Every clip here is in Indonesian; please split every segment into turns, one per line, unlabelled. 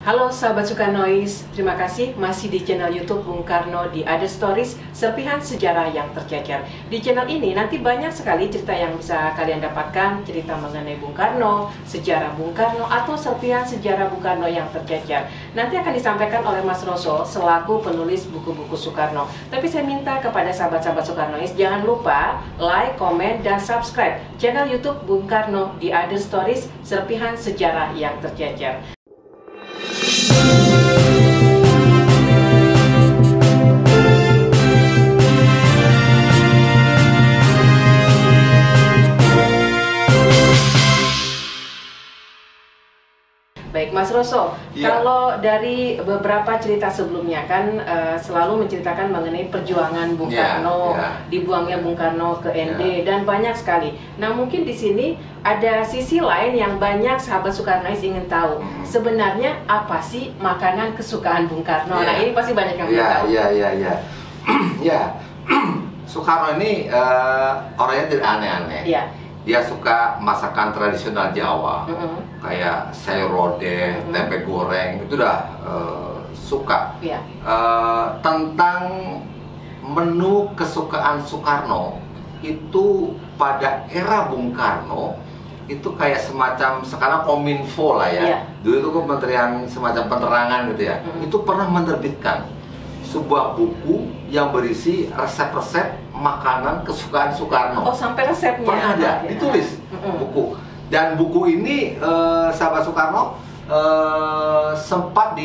Halo sahabat Sukarnois, terima kasih masih di channel YouTube Bung Karno di Other Stories, serpihan sejarah yang tercecer. Di channel ini nanti banyak sekali cerita yang bisa kalian dapatkan, cerita mengenai Bung Karno, sejarah Bung Karno, atau serpihan sejarah Bung Karno yang tercecer. Nanti akan disampaikan oleh Mas Roso selaku penulis buku-buku Soekarno. Tapi saya minta kepada sahabat-sahabat Sukarnois, jangan lupa like, komen, dan subscribe channel YouTube Bung Karno di Other Stories, serpihan sejarah yang tercecer. Baik, Mas Roso, kalau dari beberapa cerita sebelumnya kan selalu menceritakan mengenai perjuangan Bung Karno, dibuangnya Bung Karno ke ND, dan banyak sekali. Nah, mungkin di sini ada sisi lain yang banyak sahabat Sukarnois ingin tahu. Sebenarnya apa sih makanan kesukaan Bung Karno? Nah, ini pasti banyak yang ingin tahu.
Ya, Soekarno ini orangnya tidak aneh-aneh. Dia suka masakan tradisional Jawa, kayak sayur lodeh, tempe goreng, itu udah suka. Tentang menu kesukaan Soekarno, itu pada era Bung Karno, itu kayak semacam, sekarang Kominfo lah ya. Dulu itu Kementerian semacam penerangan gitu ya. Itu pernah menerbitkan sebuah buku yang berisi resep-resep makanan kesukaan Soekarno.
Oh, sampai resepnya
pernah ada, ditulis buku. Dan buku ini sahabat Soekarno sempat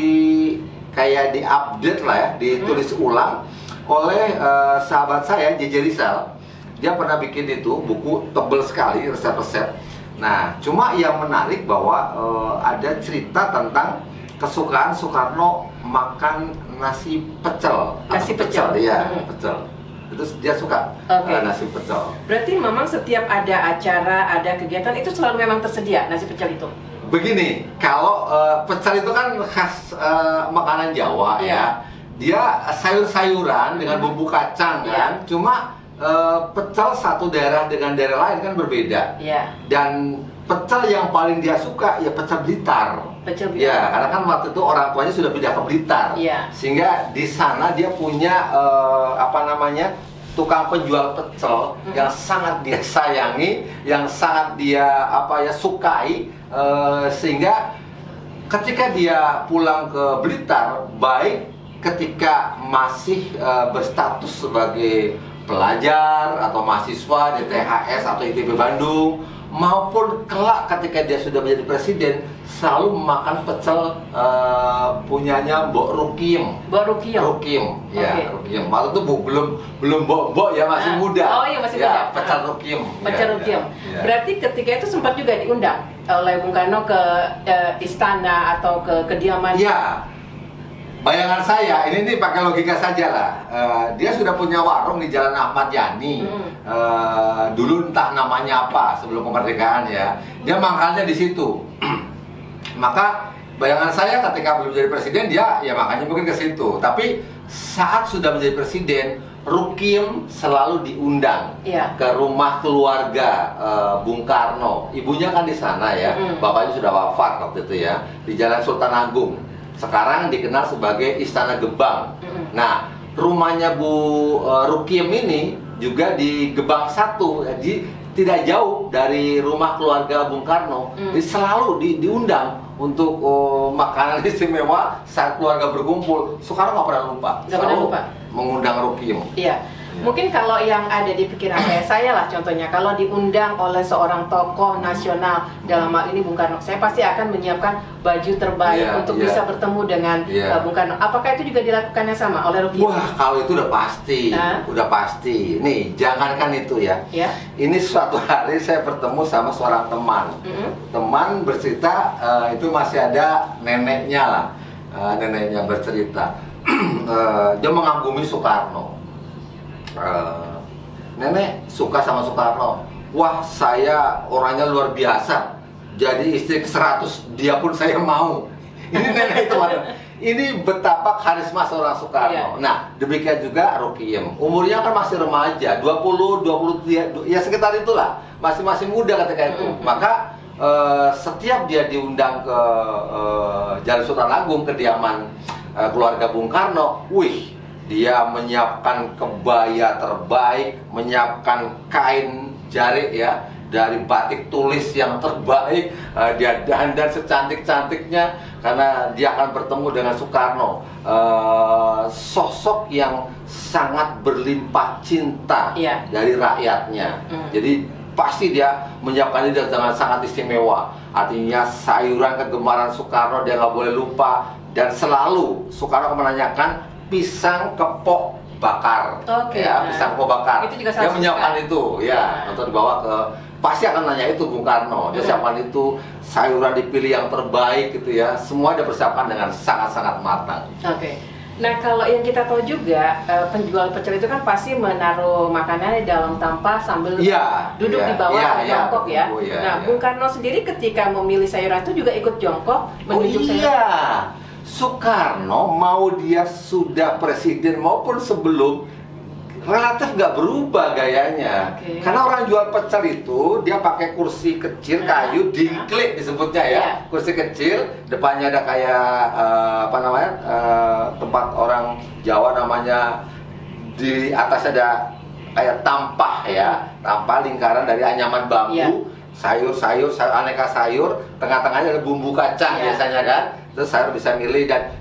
kayak diupdate lah ya, ditulis ulang oleh sahabat saya JJ Rizal. Dia pernah bikin itu buku tebel sekali, resep-resep. Nah, cuma yang menarik bahwa ada cerita tentang kesukaan Soekarno makan nasi pecel.
Nasi pecel?
Iya, pecel. Itu dia suka nasi pecel.
Berarti memang setiap ada acara, ada kegiatan, itu selalu memang tersedia nasi pecel itu?
Begini, kalau pecel itu kan khas makanan Jawa ya. Dia sayur-sayuran dengan bumbu kacang kan. Cuma pecel satu daerah dengan daerah lain kan berbeda. Dan pecel yang paling dia suka ya pecel Blitar. Ya, karena kan waktu itu orang tuanya sudah pindah ke Blitar. Sehingga di sana dia punya tukang penjual pecel yang sangat dia sayangi, yang sangat dia sukai, sehingga ketika dia pulang ke Blitar, baik ketika masih berstatus sebagai pelajar atau mahasiswa di THS atau ITB Bandung, maupun kelak ketika dia sudah menjadi presiden, selalu makan pecel punyanya Mbok Rukiem.
Mbok Rukiem.
Rukiem, ya, Rukiem. Waktu itu belum Mbok ya, masih muda.
Oh iya, masih muda.
Pecel Rukiem.
Pecel Rukiem. Berarti ketika itu sempat juga diundang oleh Bung Karno ke istana atau ke kediaman.
Bayangan saya, ini pakai logika saja lah. Dia sudah punya warung di Jalan Ahmad Yani. Dulu entah namanya apa sebelum kemerdekaan ya. Dia mangkalnya di situ. Maka bayangan saya ketika belum jadi presiden dia ya makanya mungkin ke situ. Tapi saat sudah menjadi presiden, Rukiem selalu diundang ke rumah keluarga Bung Karno. Ibunya kan di sana ya. Bapaknya sudah wafat waktu itu ya, di Jalan Sultan Agung. Sekarang dikenal sebagai Istana Gebang. Nah, rumahnya Bu Rukiem ini juga di Gebang 1, jadi tidak jauh dari rumah keluarga Bung Karno. Jadi selalu diundang untuk makanan istimewa saat keluarga berkumpul. Soekarno nggak pernah lupa. Selalu mengundang Rukiem.
Mungkin kalau yang ada di pikiran saya lah contohnya, kalau diundang oleh seorang tokoh nasional, dalam hal ini Bung Karno, saya pasti akan menyiapkan baju terbaik untuk bisa bertemu dengan Bung Karno. Apakah itu juga dilakukannya sama oleh Rukiem?
Wah, kalau itu udah pasti, udah pasti. Nih, jangankan itu ya. Ini suatu hari saya bertemu sama seorang teman. Teman bercerita, itu masih ada neneknya lah, neneknya bercerita. Dia mengagumi Soekarno. Nenek suka sama Soekarno. Wah, saya orangnya luar biasa. Jadi istri ke-100 dia pun saya mau. Ini nenek itu ada. Ini betapa karisma seorang Soekarno. Nah, demikian juga Rukiem. Umurnya kan masih remaja, 20, 23, ya sekitar itulah. Masih muda ketika itu. Maka setiap dia diundang ke Jalan Sultan Agung, kediaman keluarga Bung Karno, wih, dia menyiapkan kebaya terbaik, menyiapkan kain jarik ya dari batik tulis yang terbaik, dia dandan secantik-cantiknya karena dia akan bertemu dengan Soekarno, sosok yang sangat berlimpah cinta dari rakyatnya. Jadi pasti dia menyiapkan itu dengan sangat istimewa. Artinya sayuran kegemaran Soekarno dia nggak boleh lupa, dan selalu Soekarno menanyakan pisang kepok bakar, pisang kepok bakar. Dia menyiapkan itu, untuk dibawa ke, pasti akan nanya itu Bung Karno. Dia siapkan itu, sayuran dipilih yang terbaik gitu ya. Semua dia persiapkan dengan sangat-sangat matang.
Nah, kalau yang kita tahu juga, penjual pecel itu kan pasti menaruh makanannya dalam tampah sambil duduk di bawah jongkok ya. Bung Karno sendiri ketika memilih sayuran itu juga ikut jongkok menunjuk sayuran.
Soekarno mau dia sudah presiden maupun sebelum, relatif nggak berubah gayanya. Karena orang jual pecel itu dia pakai kursi kecil kayu, dingklik disebutnya ya, kursi kecil, depannya ada kayak tempat orang Jawa namanya, di atas ada kayak tampah ya, tampah lingkaran dari anyaman bambu, sayur-sayur, aneka sayur, tengah-tengahnya ada bumbu kacang biasanya kan, terus sayur bisa milih. Dan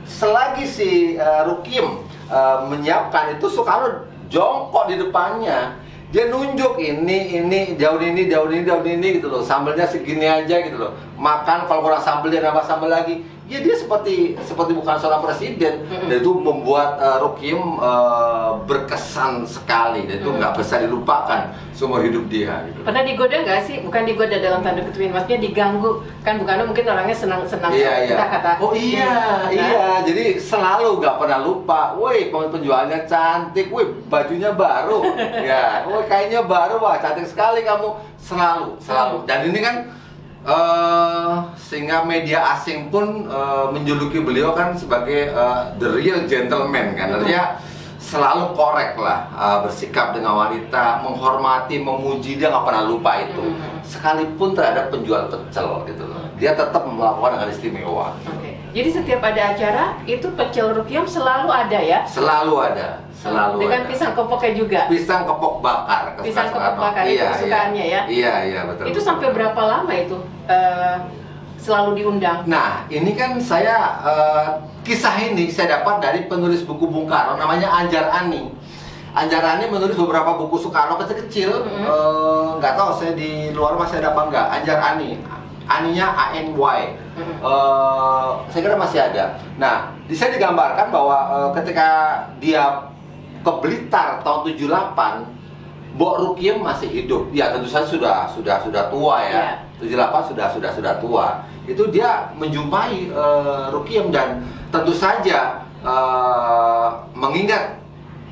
selagi si Rukiem menyiapkan itu, Soekarno jongkok di depannya, dia nunjuk ini daun ini gitu loh, sambelnya segini aja gitu loh, makan kalau kurang sambel dia nambah sambel lagi. Ya dia seperti bukan seorang presiden. Dan itu membuat Rukiem berkesan sekali, dan itu nggak bisa dilupakan seumur hidup dia gitu.
Pernah digoda nggak sih? Bukan digoda dalam tanda kutip, maksudnya diganggu kan? Bukan, mungkin orangnya senang-senang kata-kata.
Jadi selalu nggak pernah lupa. Woi, penjualnya cantik, woi bajunya baru, woi kainnya baru, wah cantik sekali kamu. Selalu. Dan ini kan sehingga media asing pun menjuluki beliau kan sebagai the real gentleman kan. Artinya selalu korek lah, bersikap dengan wanita, menghormati, memuji, dia nggak pernah lupa itu. Sekalipun terhadap penjual pecel gitu loh, dia tetap melakukan dengan istimewa.
Jadi setiap ada acara itu pecel Rukiem selalu ada ya?
Selalu ada.
Dengan pisang kepoknya juga?
Pisang kepok bakar.
Pisang kepok bakar itu kesukaannya ya?
Iya, betul.
Itu sampai berapa lama itu selalu diundang? Nah,
ini kan saya kisah ini saya dapat dari penulis buku Bung Karno namanya Anjar Ani. Anjar Ani menulis beberapa buku Soekarno kecil-kecil. Nggak tahu saya di luar masih ada apa enggak. Anjar Ani, Aninya ANY. Saya kira masih ada. Nah, di sana digambarkan bahwa ketika dia ke Blitar tahun 78, Mbok Rukiem masih hidup. Ya tentu saja sudah tua ya. 78 sudah tua. Itu dia menjumpai Rukiem, dan tentu saja mengingat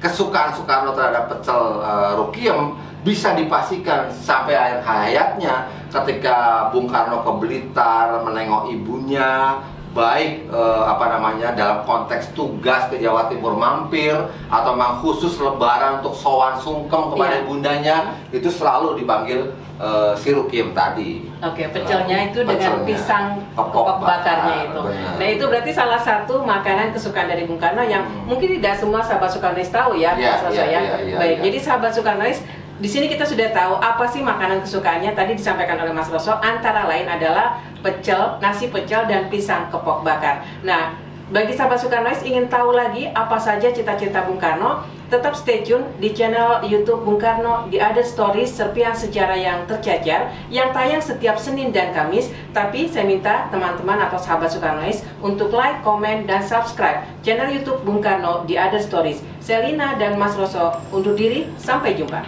kesukaan Soekarno terhadap pecel Rukiem, bisa dipastikan sampai akhir hayatnya ketika Bung Karno ke Blitar menengok ibunya, baik dalam konteks tugas ke Jawa Timur mampir atau memang khusus lebaran untuk sowan sungkem kepada ibundanya, itu selalu dipanggil si Rukiem tadi.
Pecelnya itu dengan pisang kepok bakarnya itu. Nah, itu berarti salah satu makanan kesukaan dari Bung Karno yang mungkin tidak semua sahabat Soekarnois tahu ya, Baik, jadi sahabat Soekarnois, di sini kita sudah tahu apa sih makanan kesukaannya. Tadi disampaikan oleh Mas Roso, antara lain adalah pecel, nasi pecel, dan pisang kepok bakar. Nah, bagi sahabat Soekarnois ingin tahu lagi apa saja cita-cita Bung Karno, tetap stay tune di channel YouTube Bung Karno, The Other Stories, serpihan sejarah yang tercecer, yang tayang setiap Senin dan Kamis. Tapi saya minta teman-teman atau sahabat Soekarnois untuk like, komen, dan subscribe channel YouTube Bung Karno, The Other Stories. Saya Lina dan Mas Roso undur diri, sampai jumpa.